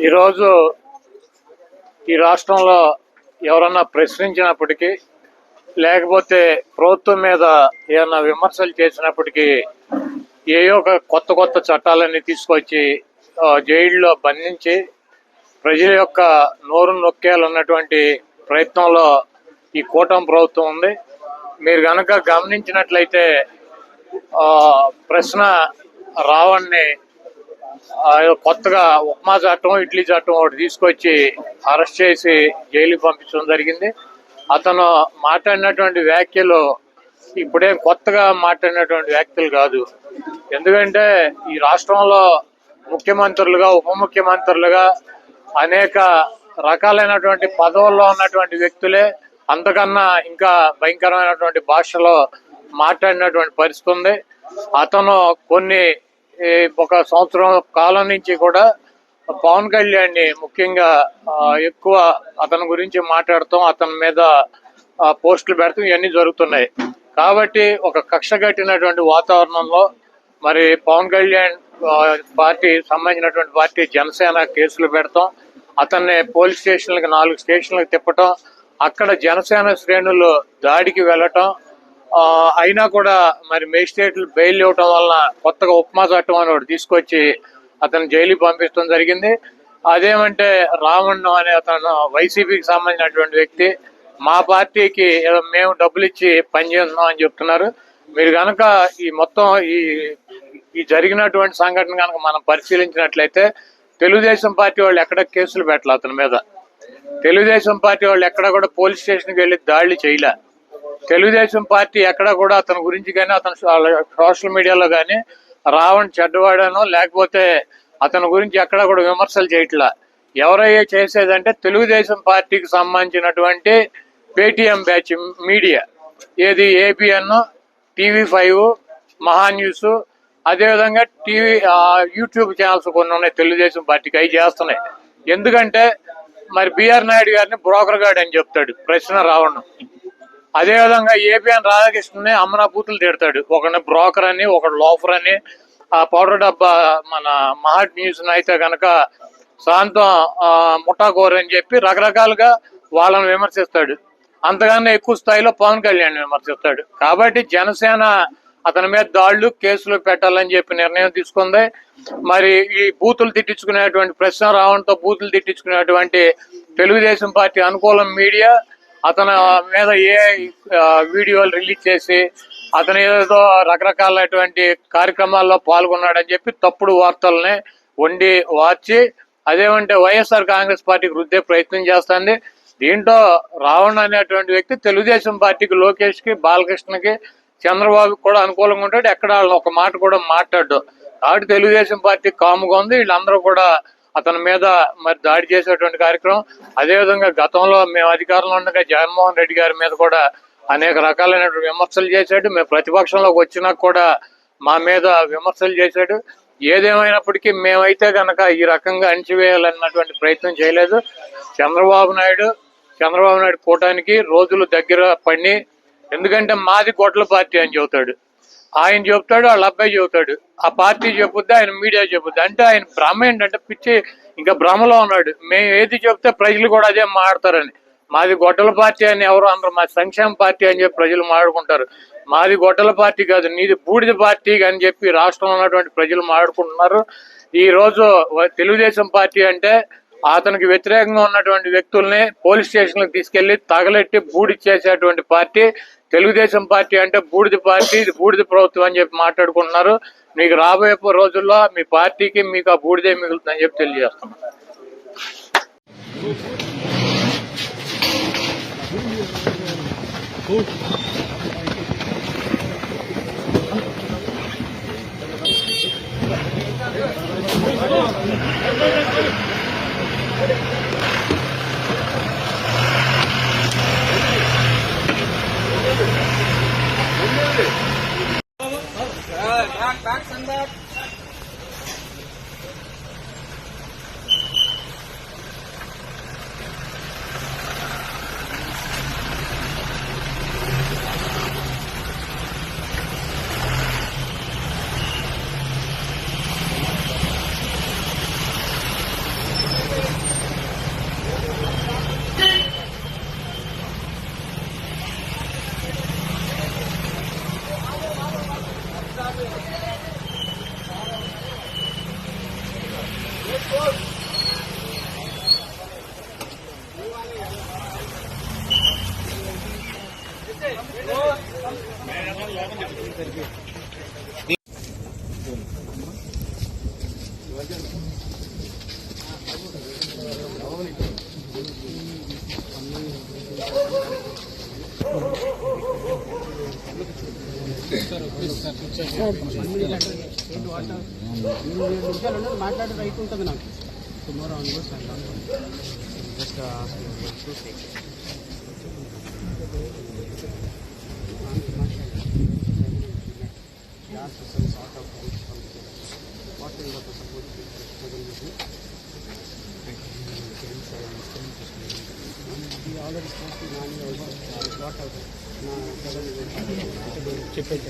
ఈరోజు ఈ రాష్ట్రంలో ఎవరన్నా ప్రశ్నించినప్పటికీ లేకపోతే ప్రభుత్వం మీద ఏమన్నా విమర్శలు చేసినప్పటికీ ఏయో ఒక కొత్త చట్టాలన్నీ తీసుకొచ్చి జైల్లో బంధించి ప్రజల యొక్క నోరు నొక్కేయాలన్నటువంటి ప్రయత్నంలో ఈ కూటమి ప్రభుత్వం ఉంది. మీరు కనుక గమనించినట్లయితే ప్రశ్న రావణ్ణి కొత్తగా ఉప్మా చట్టం ఇడ్లీ చట్టం ఒకటి తీసుకొచ్చి అరెస్ట్ చేసి జైలుకి పంపించడం జరిగింది. అతను మాట్లాడినటువంటి వ్యాఖ్యలు ఇప్పుడేం కొత్తగా మాట్లాడినటువంటి వ్యాఖ్యలు కాదు. ఎందుకంటే ఈ రాష్ట్రంలో ముఖ్యమంత్రులుగా ఉప ముఖ్యమంత్రులుగా అనేక రకాలైనటువంటి పదవుల్లో ఉన్నటువంటి వ్యక్తులే అంతకన్నా ఇంకా భయంకరమైనటువంటి భాషలో మాట్లాడినటువంటి పరిస్థితి ఉంది. అతను ఒక సంవత్సరం కాలం నుంచి కూడా పవన్ కళ్యాణ్ ని ముఖ్యంగా ఎక్కువ అతని గురించి మాట్లాడతాం, అతని మీద పోస్టులు పెడతాం, ఇవన్నీ జరుగుతున్నాయి. కాబట్టి ఒక కక్ష కట్టినటువంటి వాతావరణంలో మరి పవన్ కళ్యాణ్ పార్టీ సంబంధించినటువంటి పార్టీ జనసేన కేసులు పెడతాం, అతన్ని పోలీస్ స్టేషన్లకు 4 స్టేషన్లకు తిప్పటం, అక్కడ జనసేన శ్రేణులు దాడికి వెళ్ళటం, అయినా కూడా మరి మేజిస్ట్రేట్లు బెయిల్ ఇవ్వటం వలన కొత్తగా ఉప్మా చట్టం అని ఒకటి తీసుకొచ్చి అతను జైలుకి పంపించడం జరిగింది. అదేమంటే రావణ్ అనే అతను వైసీపీకి సంబంధించినటువంటి వ్యక్తి, మా పార్టీకి మేము డబ్బులు ఇచ్చి పనిచేస్తున్నాం అని చెప్తున్నారు. మీరు కనుక ఈ మొత్తం ఈ జరిగినటువంటి సంఘటన కనుక మనం పరిశీలించినట్లయితే తెలుగుదేశం పార్టీ వాళ్ళు ఎక్కడ కేసులు పెట్టలే అతని మీద. తెలుగుదేశం పార్టీ వాళ్ళు ఎక్కడ కూడా పోలీస్ స్టేషన్కి వెళ్ళి దాడులు చేయలే. తెలుగుదేశం పార్టీ ఎక్కడ కూడా అతని గురించి కానీ అతను సోషల్ మీడియాలో కానీ రావణ్ చెడ్డవాడనో లేకపోతే అతని గురించి ఎక్కడ కూడా విమర్శలు చేయట్లా. ఎవరయ్యే చేసేదంటే తెలుగుదేశం పార్టీకి సంబంధించినటువంటి పేటీఎం బ్యాచ్ మీడియా, ఏది ఏబిఎన్, TV5, మహా న్యూస్, అదేవిధంగా యూట్యూబ్ ఛానల్స్ కొన్ని ఉన్నాయి తెలుగుదేశం పార్టీకి, అవి చేస్తున్నాయి. ఎందుకంటే మరి బిఆర్ నాయుడు గారిని బ్రోకర్ గార్డ్ అని చెప్తాడు ప్రశ్న రావణ్. అదేవిధంగా ఏబిఎన్ రాధాకృష్ణని అమరాబూతులు తిడతాడు, ఒకరిని బ్రోకర్ అని, ఒకడు లోఫర్ అని. ఆ పౌడర్ డబ్బా మన మహా న్యూస్ అయితే కనుక శాంతం ముఠాకోర్ అని చెప్పి రకరకాలుగా వాళ్ళని విమర్శిస్తాడు. అంతకన్నా ఎక్కువ స్థాయిలో పవన్ కళ్యాణ్ విమర్శిస్తాడు. కాబట్టి జనసేన అతని మీద దాడులు కేసులు పెట్టాలని చెప్పి నిర్ణయం తీసుకుంది. మరి ఈ బూతులు తిట్టించుకునేటువంటి ప్రశ్న రావడంతో బూతులు తిట్టించుకునేటువంటి తెలుగుదేశం పార్టీ అనుకూల మీడియా అతని మీద వీడియోలు రిలీజ్ చేసి అతను ఏదో రకరకాలైనటువంటి కార్యక్రమాల్లో పాల్గొన్నాడని చెప్పి తప్పుడు వార్తల్ని వండి వార్చి అదేమంటే వైఎస్ఆర్ కాంగ్రెస్ పార్టీకి రుద్దే ప్రయత్నం చేస్తుంది. దీంట్లో రావణ్ అనేటువంటి వ్యక్తి తెలుగుదేశం పార్టీకి, లోకేష్ కి, బాలకృష్ణకి, చంద్రబాబుకి కూడా అనుకూలంగా ఉంటాడు. ఎక్కడ ఒక మాట కూడా మాట్లాడు. కాబట్టి తెలుగుదేశం పార్టీ కాముగా ఉంది. వీళ్ళందరూ కూడా అతని మీద మరి దాడి చేసేటువంటి కార్యక్రమం. అదేవిధంగా గతంలో మేము అధికారంలో ఉండగా జగన్మోహన్ రెడ్డి గారి మీద కూడా అనేక రకాలైనటువంటి విమర్శలు చేశాడు. మేము ప్రతిపక్షంలోకి వచ్చినా కూడా మా మీద విమర్శలు చేశాడు. ఏదేమైనప్పటికీ మేమైతే కనుక ఈ రకంగా అణిచివేయాలన్నటువంటి ప్రయత్నం చేయలేదు. చంద్రబాబు నాయుడు కూటానికి రోజులు దగ్గర పడి, ఎందుకంటే మాది గొడ్ల పార్టీ అని చెబుతాడు, ఆయన చెబుతాడు, వాళ్ళ అబ్బాయి చెబుతాడు, ఆ పార్టీ చెబుద్ది, ఆయన మీడియా చెబుద్ది. అంటే ఆయన భ్రమ ఏంటంటే పిచ్చి, ఇంకా భ్రమలో ఉన్నాడు. మేము ఏది చెప్తే ప్రజలు కూడా అదే మాట్లాడతారని. మాది గొడ్డల పార్టీ అని ఎవరు అందరూ, మాది సంక్షేమ పార్టీ అని చెప్పి ప్రజలు మాట్లాడుకుంటారు. మాది గొడ్డల పార్టీ కాదు, నీది బూడిద పార్టీ అని చెప్పి రాష్ట్రంలో ఉన్నటువంటి ప్రజలు మాట్లాడుకుంటున్నారు. ఈ రోజు తెలుగుదేశం పార్టీ అంటే అతనికి వ్యతిరేకంగా ఉన్నటువంటి వ్యక్తుల్ని పోలీస్ స్టేషన్లకు తీసుకెళ్లి తగలెట్టి బూడి చేసేటువంటి పార్టీ తెలుగుదేశం పార్టీ. అంటే బూడిద పార్టీ, ఇది బూడిద ప్రభుత్వం అని చెప్పి మాట్లాడుకుంటున్నారు. మీకు రాబోయే రోజుల్లో మీ పార్టీకి మీకు ఆ బూడిదే మిగులుతుందని చెప్పి తెలియజేస్తున్నాం. మాట్లాడే రైట్ ఉంటుంది నాకు టుమారో ఆన్వర్డ్స్ జస్ట్ చెప్పేది